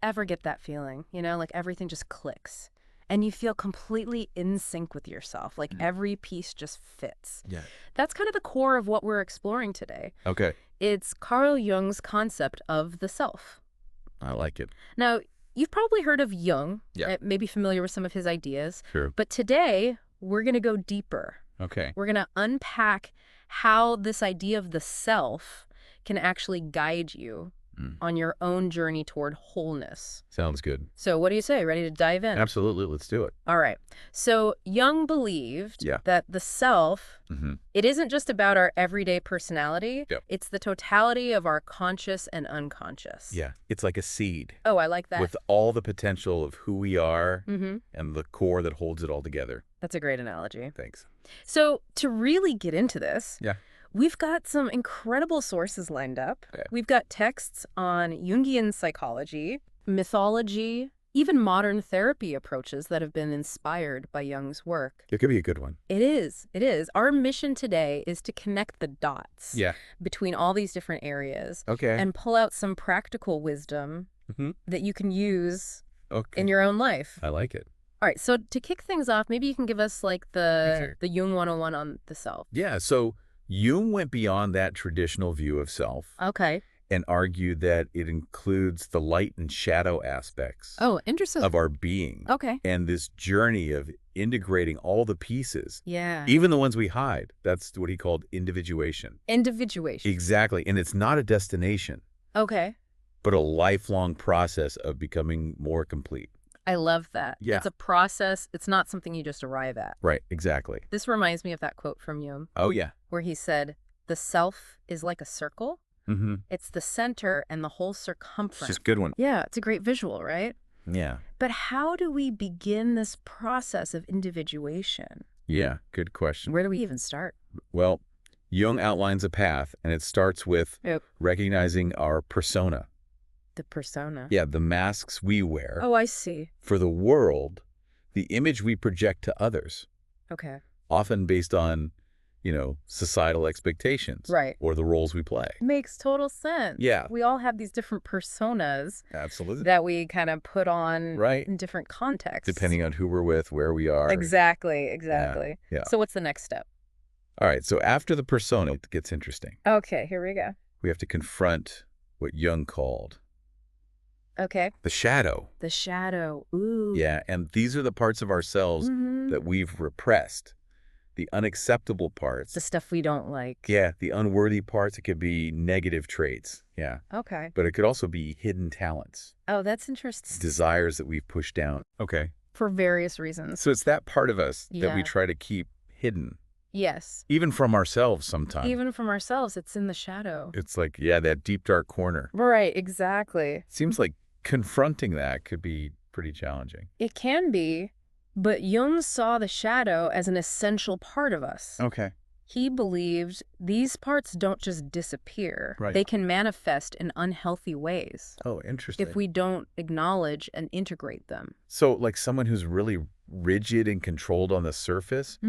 ever get that feeling, like everything just clicks and you feel completely in sync with yourself, like every piece just fits. Yeah. That's kind of the core of what we're exploring today. Okay. It's Carl Jung's concept of the self. I like it. Now, you've probably heard of Jung, Yeah. maybe familiar with some of his ideas. Sure. But today, we're going to go deeper. Okay. We're going to unpack how this idea of the self can actually guide you on your own journey toward wholeness. Sounds good. So what do you say? Ready to dive in? Absolutely. Let's do it. All right. So Jung believed that the self, it isn't just about our everyday personality. Yep. It's the totality of our conscious and unconscious. Yeah. It's like a seed. Oh, I like that. With all the potential of who we are Mm-hmm. and the core that holds it all together. That's a great analogy. Thanks. So to really get into this, Yeah. we've got some incredible sources lined up. Okay. We've got texts on Jungian psychology, mythology, even modern therapy approaches that have been inspired by Jung's work. It could be a good one. It is. It is. Our mission today is to connect the dots between all these different areas and pull out some practical wisdom that you can use in your own life. I like it. All right. So to kick things off, maybe you can give us like the Jung 101 on the self. Yeah. So Jung went beyond that traditional view of self and argued that it includes the light and shadow aspects Interesting. of our being. And this journey of integrating all the pieces, even the ones we hide. That's what he called individuation. Individuation. Exactly. And it's not a destination, but a lifelong process of becoming more complete. I love that. Yeah. It's a process. It's not something you just arrive at. Right. Exactly. This reminds me of that quote from Jung. Oh, yeah. Where he said, the self is like a circle. It's the center and the whole circumference. It's just a good one. Yeah, it's a great visual, right? Yeah. But how do we begin this process of individuation? Yeah, good question. Where do we even start? Well, Jung outlines a path, and it starts with recognizing our persona. The persona. Yeah, the masks we wear. Oh, I see. For the world, the image we project to others. Okay. Often based on, societal expectations. Right. Or the roles we play. Makes total sense. Yeah. We all have these different personas. Absolutely. That we kind of put on in different contexts. Depending on who we're with, where we are. Exactly. Yeah. So what's the next step? All right. So after the persona, it gets interesting. Okay, here we go. We have to confront what Jung called the shadow. The shadow. Ooh. Yeah, and these are the parts of ourselves that we've repressed. The unacceptable parts. The stuff we don't like. Yeah, the unworthy parts. It could be negative traits. Yeah. Okay. But it could also be hidden talents. Oh, that's interesting. Desires that we've pushed down. Okay. For various reasons. So it's that part of us that we try to keep hidden. Yes. Even from ourselves sometimes. Even from ourselves. It's in the shadow. It's like, that deep, dark corner. Right, exactly. Seems like confronting that could be pretty challenging. It can be, but Jung saw the shadow as an essential part of us. Okay. He believed these parts don't just disappear. Right. They can manifest in unhealthy ways. Oh, interesting. If we don't acknowledge and integrate them. So like someone who's really rigid and controlled on the surface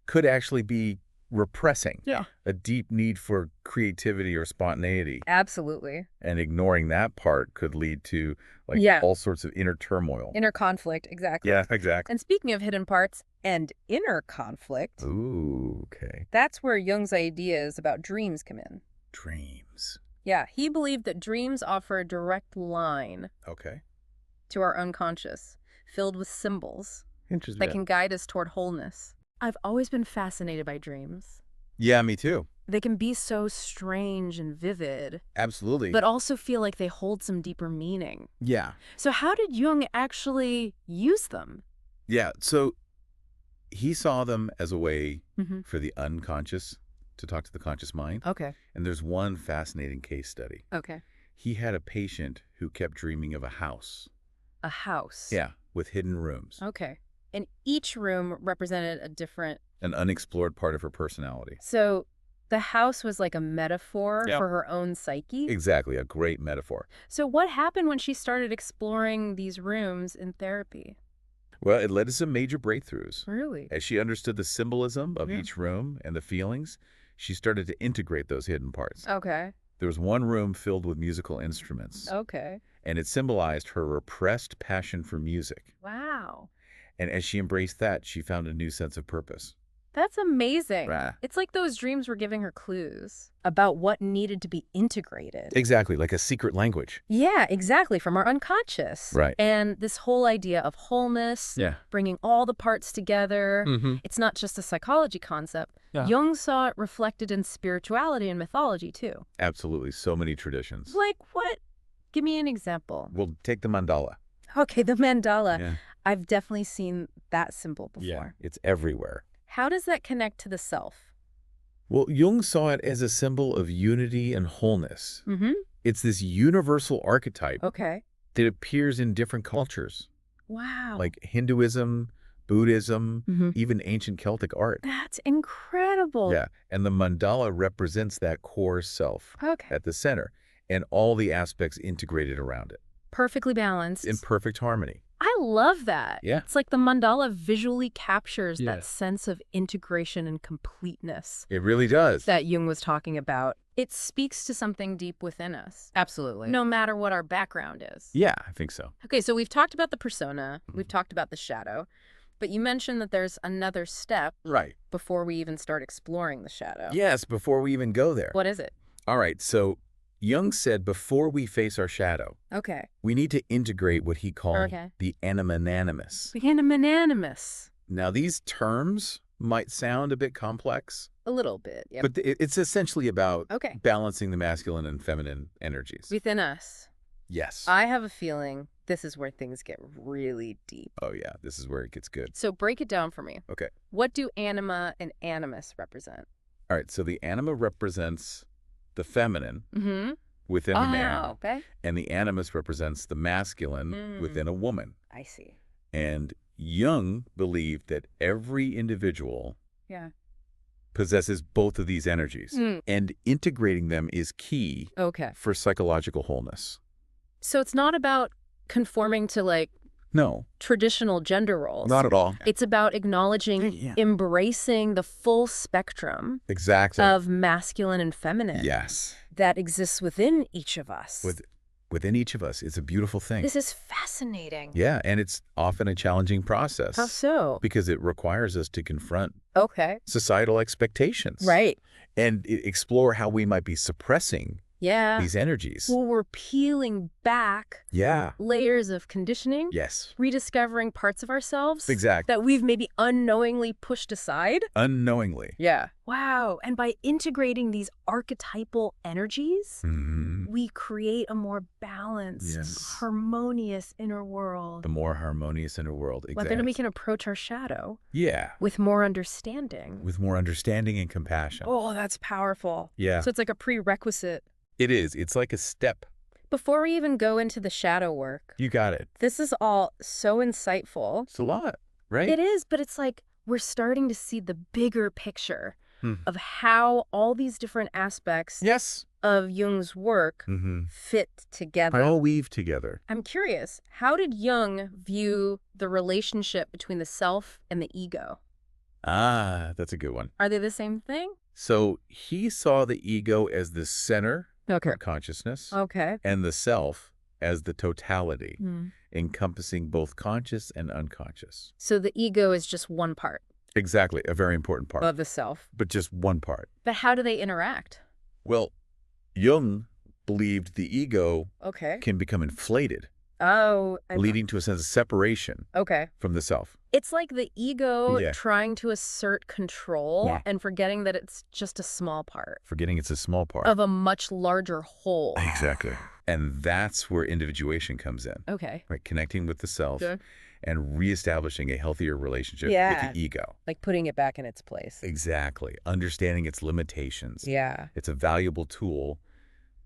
could actually be repressing a deep need for creativity or spontaneity. Absolutely. And ignoring that part could lead to all sorts of inner turmoil. Inner conflict, exactly. Yeah, exactly. And speaking of hidden parts and inner conflict, ooh, okay. That's where Jung's ideas about dreams come in. Dreams. Yeah, he believed that dreams offer a direct line to our unconscious, filled with symbols that can guide us toward wholeness. I've always been fascinated by dreams. Yeah, me too. They can be so strange and vivid. Absolutely. But also feel like they hold some deeper meaning. Yeah. So how did Jung actually use them? Yeah, so he saw them as a way for the unconscious to talk to the conscious mind. Okay. And there's one fascinating case study. Okay. He had a patient who kept dreaming of a house. A house? Yeah, with hidden rooms. Okay. And each room represented a different... An unexplored part of her personality. So the house was like a metaphor for her own psyche? Exactly, a great metaphor. So what happened when she started exploring these rooms in therapy? Well, it led to some major breakthroughs. Really? As she understood the symbolism of each room and the feelings, she started to integrate those hidden parts. Okay. There was one room filled with musical instruments. Okay. And it symbolized her repressed passion for music. Wow. And as she embraced that, she found a new sense of purpose. That's amazing. Right. It's like those dreams were giving her clues about what needed to be integrated. Exactly, like a secret language. Yeah, exactly, from our unconscious. Right. And this whole idea of wholeness, bringing all the parts together, it's not just a psychology concept. Yeah. Jung saw it reflected in spirituality and mythology, too. Absolutely, so many traditions. Like what? Give me an example. Well, take the mandala. Okay, the mandala. Yeah. I've definitely seen that symbol before. Yeah, it's everywhere. How does that connect to the self? Well, Jung saw it as a symbol of unity and wholeness. It's this universal archetype that appears in different cultures. Wow. Like Hinduism, Buddhism, even ancient Celtic art. That's incredible. Yeah, and the mandala represents that core self at the center and all the aspects integrated around it. Perfectly balanced. In perfect harmony. I love that. Yeah. It's like the mandala visually captures that sense of integration and completeness. It really does. That Jung was talking about. It speaks to something deep within us. Absolutely. No matter what our background is. Yeah, I think so. Okay, so we've talked about the persona. We've talked about the shadow. But you mentioned that there's another step before we even start exploring the shadow. Yes, before we even go there. What is it? All right, so Jung said before we face our shadow, we need to integrate what he called the anima-animus. The anima-animus. Now, these terms might sound a bit complex. A little bit, yeah. But it's essentially about balancing the masculine and feminine energies. Within us. Yes. I have a feeling this is where things get really deep. Oh, yeah. This is where it gets good. So break it down for me. Okay. What do anima and animus represent? All right. So the anima represents the feminine within a man. And the animus represents the masculine within a woman. I see. And Jung believed that every individual possesses both of these energies. And integrating them is key for psychological wholeness. So it's not about conforming to traditional gender roles. Not at all. It's about acknowledging, embracing the full spectrum of masculine and feminine. Yes. That exists within each of us. Within each of us. It's a beautiful thing. This is fascinating. Yeah, and it's often a challenging process. How so? Because it requires us to confront societal expectations. Right. And explore how we might be suppressing these energies. Well, we're peeling back layers of conditioning. Yes. Rediscovering parts of ourselves. Exactly. That we've maybe unknowingly pushed aside. Unknowingly. Yeah. Wow. And by integrating these archetypal energies, we create a more balanced, harmonious inner world. The more harmonious inner world. Exactly. Well, then we can approach our shadow. Yeah. With more understanding. With more understanding and compassion. Oh, that's powerful. Yeah. So it's like a prerequisite. It is. It's like a step. Before we even go into the shadow work. You got it. This is all so insightful. It's a lot, right? It is, but it's like we're starting to see the bigger picture of how all these different aspects of Jung's work fit together. All weave together. I'm curious, how did Jung view the relationship between the self and the ego? Ah, that's a good one. Are they the same thing? So he saw the ego as the center of consciousness and the self as the totality, encompassing both conscious and unconscious. So the ego is just one part. Exactly, a very important part. Of the self. But just one part. But how do they interact? Well, Jung believed the ego can become inflated. Oh. Leading to a sense of separation from the self. It's like the ego trying to assert control and forgetting that it's just a small part. Forgetting it's a small part. Of a much larger whole. Exactly. And that's where individuation comes in. Okay. Right, connecting with the self and reestablishing a healthier relationship with the ego. Like putting it back in its place. Exactly. Understanding its limitations. Yeah. It's a valuable tool.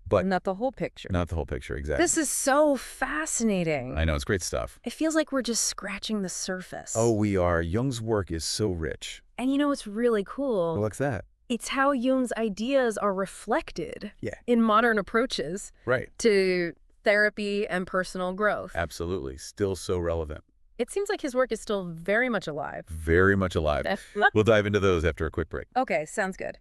But not the whole picture. Not the whole picture, exactly. This is so fascinating. I know, it's great stuff. It feels like we're just scratching the surface. Oh, we are. Jung's work is so rich. And you know what's really cool? What's that? It's how Jung's ideas are reflected in modern approaches to therapy and personal growth. Absolutely. Still so relevant. It seems like his work is still very much alive. Very much alive. We'll dive into those after a quick break. Okay, sounds good.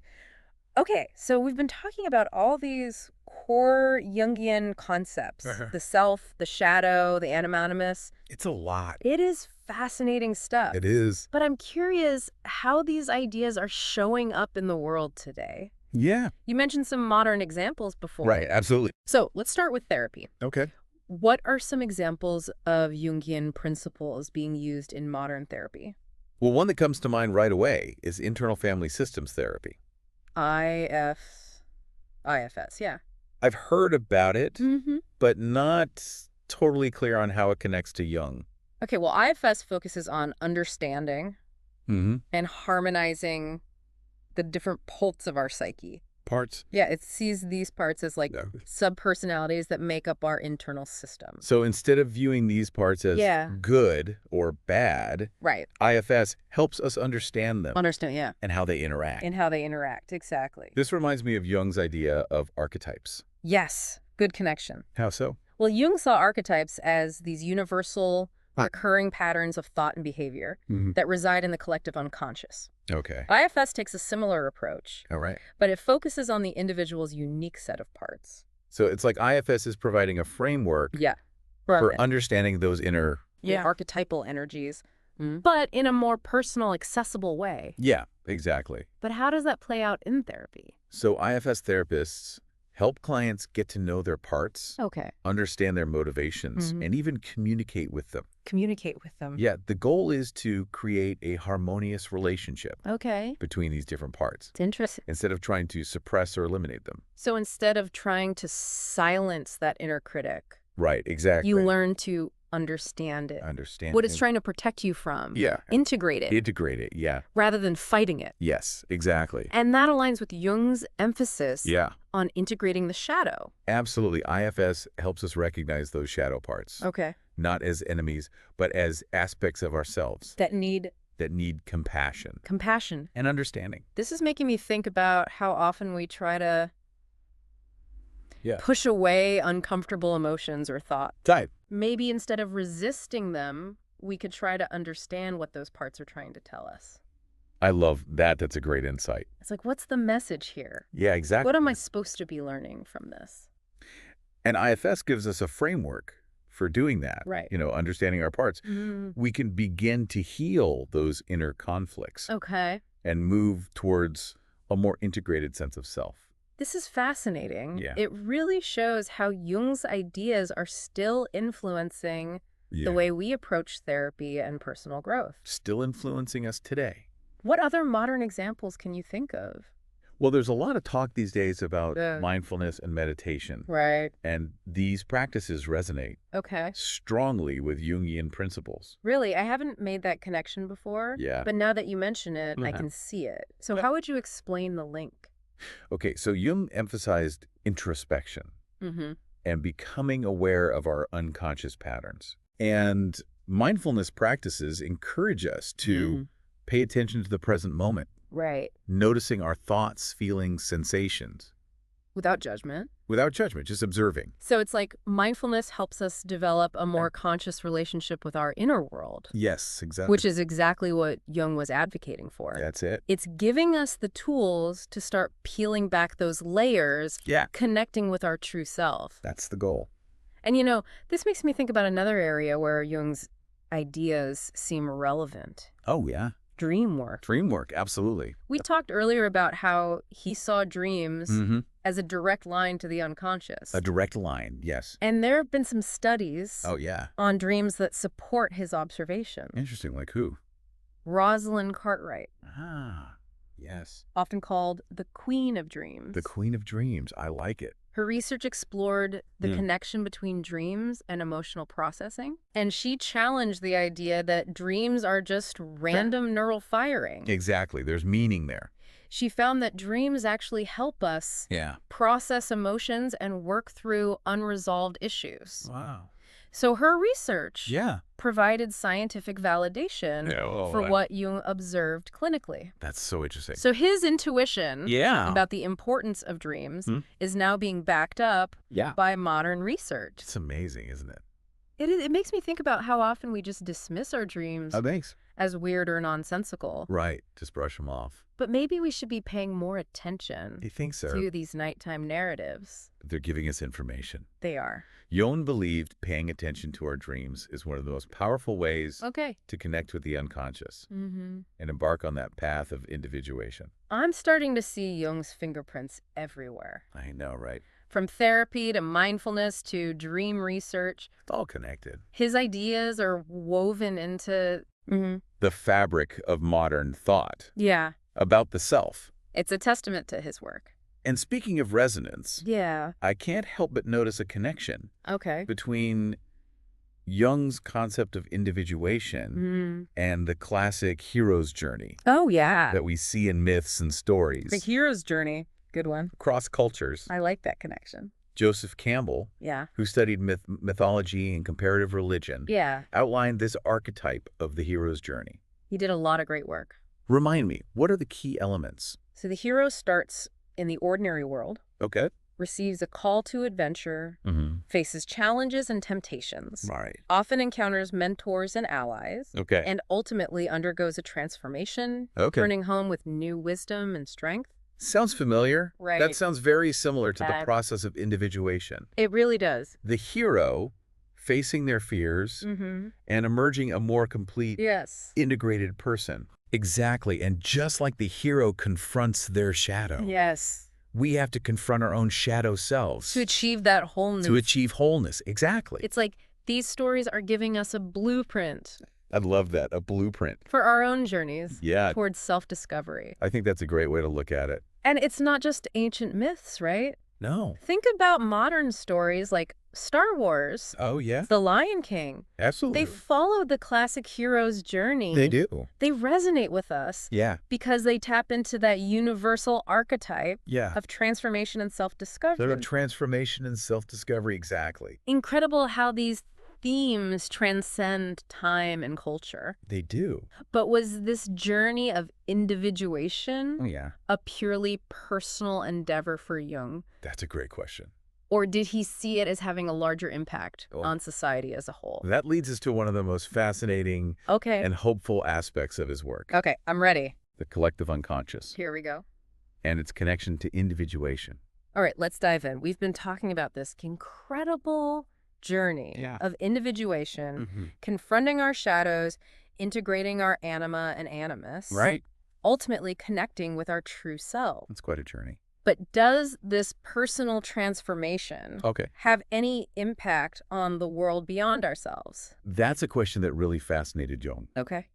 Okay, so we've been talking about all these core Jungian concepts, the self, the shadow, the animus. It's a lot. It is fascinating stuff. It is. But I'm curious how these ideas are showing up in the world today. Yeah. You mentioned some modern examples before. Right, absolutely. So let's start with therapy. Okay. What are some examples of Jungian principles being used in modern therapy? Well, one that comes to mind right away is internal family systems therapy. IFS, yeah. I've heard about it, but not totally clear on how it connects to Jung. Okay, well, IFS focuses on understanding and harmonizing the different parts of our psyche. Parts? Yeah, it sees these parts as like sub-personalities that make up our internal system. So instead of viewing these parts as good or bad, IFS helps us understand them. And how they interact. Exactly. This reminds me of Jung's idea of archetypes. Yes, good connection. How so? Well, Jung saw archetypes as these universal, recurring patterns of thought and behavior that reside in the collective unconscious. Okay. IFS takes a similar approach. All right. But it focuses on the individual's unique set of parts. So it's like IFS is providing a framework for understanding those inner archetypal energies, but in a more personal, accessible way. Yeah, exactly. But how does that play out in therapy? So IFS therapists help clients get to know their parts, understand their motivations, and even communicate with them. Yeah, the goal is to create a harmonious relationship between these different parts. It's interesting. Instead of trying to suppress or eliminate them. So instead of trying to silence that inner critic, right, exactly. You learn to understand it. What it's trying to protect you from. Yeah. Integrate it, yeah. Rather than fighting it. Yes, exactly. And that aligns with Jung's emphasis on integrating the shadow. Absolutely. IFS helps us recognize those shadow parts. Not as enemies, but as aspects of ourselves. That need compassion. And understanding. This is making me think about how often we try to push away uncomfortable emotions or thoughts. Maybe instead of resisting them, we could try to understand what those parts are trying to tell us. I love that. That's a great insight. It's like, what's the message here? Yeah, exactly. What am I supposed to be learning from this? And IFS gives us a framework for doing that. Right. You know, understanding our parts. We can begin to heal those inner conflicts. And move towards a more integrated sense of self. This is fascinating. Yeah. It really shows how Jung's ideas are still influencing the way we approach therapy and personal growth. Still influencing us today. What other modern examples can you think of? Well, there's a lot of talk these days about mindfulness and meditation. Right. And these practices resonate strongly with Jungian principles. Really? I haven't made that connection before. Yeah. But now that you mention it, I can see it. So how would you explain the link? Okay, so Jung emphasized introspection and becoming aware of our unconscious patterns. And mindfulness practices encourage us to pay attention to the present moment. Right. Noticing our thoughts, feelings, sensations. Without judgment. Without judgment, just observing. So it's like mindfulness helps us develop a more conscious relationship with our inner world. Yes, exactly. Which is exactly what Jung was advocating for. That's it. It's giving us the tools to start peeling back those layers, connecting with our true self. That's the goal. And you know, this makes me think about another area where Jung's ideas seem relevant. Oh, yeah. Dream work. Dream work, absolutely. We talked earlier about how he saw dreams as a direct line to the unconscious. A direct line, yes. And there have been some studies on dreams that support his observation. Interesting, like who? Rosalind Cartwright. Ah, yes. Often called the Queen of Dreams. The Queen of Dreams, I like it. Her research explored the connection between dreams and emotional processing, and she challenged the idea that dreams are just random neural firing. Exactly. There's meaning there. She found that dreams actually help us process emotions and work through unresolved issues. Wow. So her research provided scientific validation for what Jung observed clinically. That's so interesting. So his intuition about the importance of dreams is now being backed up by modern research. It's amazing, isn't it? It makes me think about how often we just dismiss our dreams Oh, thanks. as weird or nonsensical. Right. Just brush them off. But maybe we should be paying more attention You think so? to these nighttime narratives. They're giving us information. They are. Jung believed paying attention to our dreams is one of the most powerful ways to connect with the unconscious and embark on that path of individuation. I'm starting to see Jung's fingerprints everywhere. I know, right? From therapy to mindfulness to dream research. It's all connected. His ideas are woven into the fabric of modern thought. Yeah. About the self. It's a testament to his work. And speaking of resonance, yeah, I can't help but notice a connection between Jung's concept of individuation and the classic hero's journey. Oh, yeah. That we see in myths and stories. The hero's journey. Good one. Across cultures. I like that connection. Joseph Campbell, who studied mythology and comparative religion, outlined this archetype of the hero's journey. He did a lot of great work. Remind me, what are the key elements? So the hero starts in the ordinary world, receives a call to adventure, faces challenges and temptations, often encounters mentors and allies, and ultimately undergoes a transformation, returning home with new wisdom and strength. Sounds familiar. Right. That sounds very similar to the process of individuation. It really does. The hero facing their fears and emerging a more complete, integrated person. Exactly. And just like the hero confronts their shadow. Yes. We have to confront our own shadow selves. To achieve that wholeness. To achieve wholeness. Exactly. It's like these stories are giving us a blueprint. I love that. A blueprint. For our own journeys. Towards self-discovery. I think that's a great way to look at it. And it's not just ancient myths, right? No. Think about modern stories like Star Wars. Oh, yeah? The Lion King. Absolutely. They follow the classic hero's journey. They do. They resonate with us. Yeah. Because they tap into that universal archetype of transformation and self-discovery. Sort of transformation and self-discovery, exactly. Incredible how these themes transcend time and culture. They do. But was this journey of individuation a purely personal endeavor for Jung? That's a great question. Or did he see it as having a larger impact on society as a whole? That leads us to one of the most fascinating and hopeful aspects of his work. Okay, I'm ready. The collective unconscious. Here we go. And its connection to individuation. All right, let's dive in. We've been talking about this incredible journey of individuation, confronting our shadows, integrating our anima and animus, ultimately connecting with our true self. That's quite a journey. But does this personal transformation have any impact on the world beyond ourselves? That's a question that really fascinated Jung. Okay.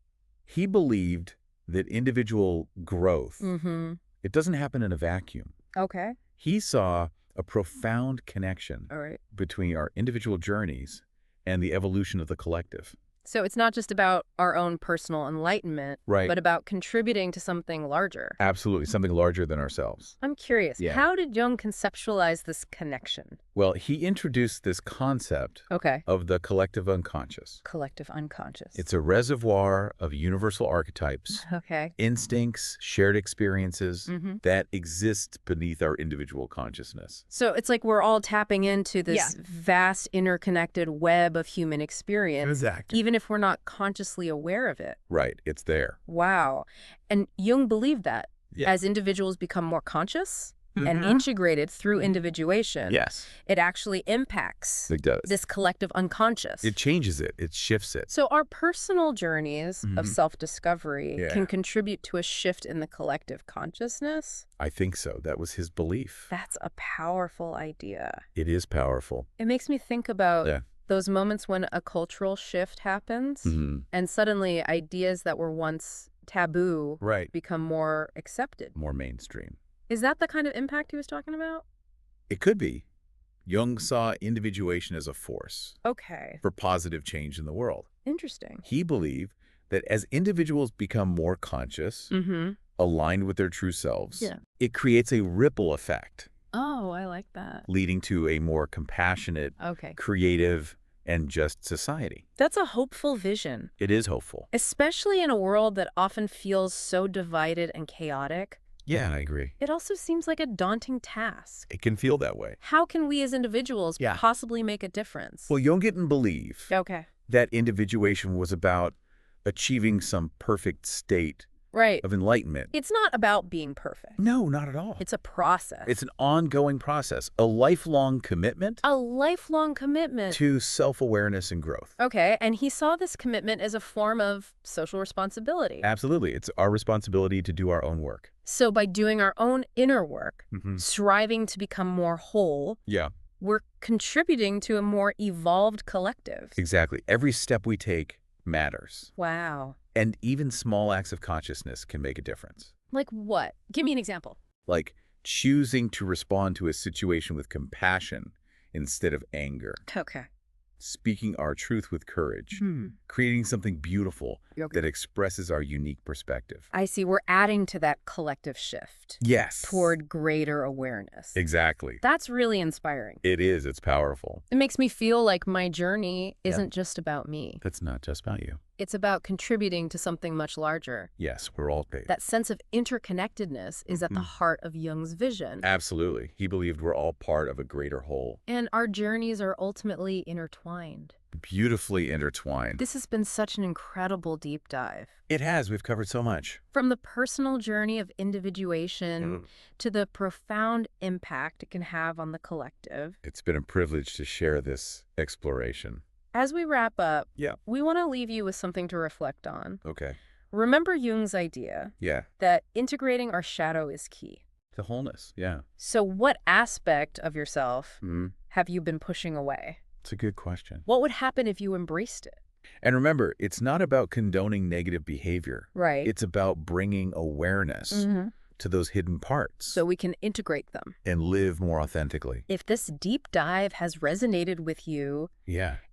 He believed that individual growth, it doesn't happen in a vacuum. Okay. He saw a profound connection between our individual journeys and the evolution of the collective. So it's not just about our own personal enlightenment, but about contributing to something larger. Absolutely, something larger than ourselves. I'm curious, how did Jung conceptualize this connection? Well, he introduced this concept of the collective unconscious. Collective unconscious. It's a reservoir of universal archetypes, instincts, shared experiences that exist beneath our individual consciousness. So it's like we're all tapping into this vast interconnected web of human experience. Exactly. Even if we're not consciously aware of it. Right, it's there. Wow. And Jung believed that as individuals become more conscious and integrated through individuation, it actually impacts this collective unconscious. It changes it. It shifts it. So our personal journeys of self-discovery can contribute to a shift in the collective consciousness? I think so. That was his belief. That's a powerful idea. It is powerful. It makes me think about those moments when a cultural shift happens and suddenly ideas that were once taboo become more accepted. More mainstream. Is that the kind of impact he was talking about? It could be. Jung saw individuation as a force for positive change in the world. Interesting. He believed that as individuals become more conscious, aligned with their true selves, it creates a ripple effect. Oh, I like that. Leading to a more compassionate, creative, and just society. That's a hopeful vision. It is hopeful. Especially in a world that often feels so divided and chaotic. Yeah, I agree. It also seems like a daunting task. It can feel that way. How can we as individuals possibly make a difference? Well, Jung didn't believe Okay. that individuation was about achieving some perfect state Right. of enlightenment. It's not about being perfect. No, not at all. It's a process. It's an ongoing process, a lifelong commitment. A lifelong commitment. To self-awareness and growth. Okay, and he saw this commitment as a form of social responsibility. Absolutely. It's our responsibility to do our own work. So by doing our own inner work, striving to become more whole, we're contributing to a more evolved collective. Exactly. Every step we take matters. Wow. And even small acts of consciousness can make a difference. Like what? Give me an example. Like choosing to respond to a situation with compassion instead of anger. Okay. Speaking our truth with courage. Creating something beautiful that expresses our unique perspective. I see. We're adding to that collective shift. Yes. Toward greater awareness. Exactly. That's really inspiring. It is. It's powerful. It makes me feel like my journey isn't just about me. That's not just about you. It's about contributing to something much larger. Yes, we're all paid. That sense of interconnectedness is at the heart of Jung's vision. Absolutely. He believed we're all part of a greater whole. And our journeys are ultimately intertwined. Beautifully intertwined. This has been such an incredible deep dive. It has. We've covered so much. From the personal journey of individuation to the profound impact it can have on the collective. It's been a privilege to share this exploration. As we wrap up, we want to leave you with something to reflect on. Okay. Remember Jung's idea that integrating our shadow is key. To wholeness, So what aspect of yourself have you been pushing away? It's a good question. What would happen if you embraced it? And remember, it's not about condoning negative behavior. Right. It's about bringing awareness to those hidden parts. So we can integrate them. And live more authentically. If this deep dive has resonated with you,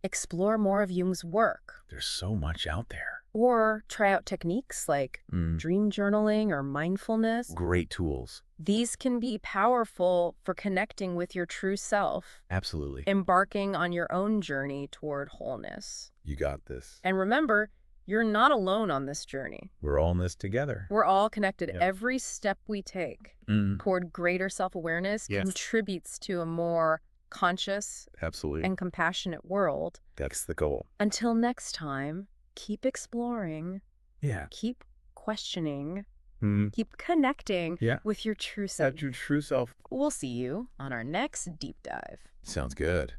explore more of Jung's work. There's so much out there. Or try out techniques like dream journaling or mindfulness. Great tools. These can be powerful for connecting with your true self. Absolutely. Embarking on your own journey toward wholeness. You got this. And remember, you're not alone on this journey. We're all in this together. We're all connected. Every step we take toward greater self-awareness contributes to a more conscious and compassionate world. That's the goal. Until next time, keep exploring. Keep questioning. Keep connecting with your true self. Your true self. We'll see you on our next deep dive. Sounds good.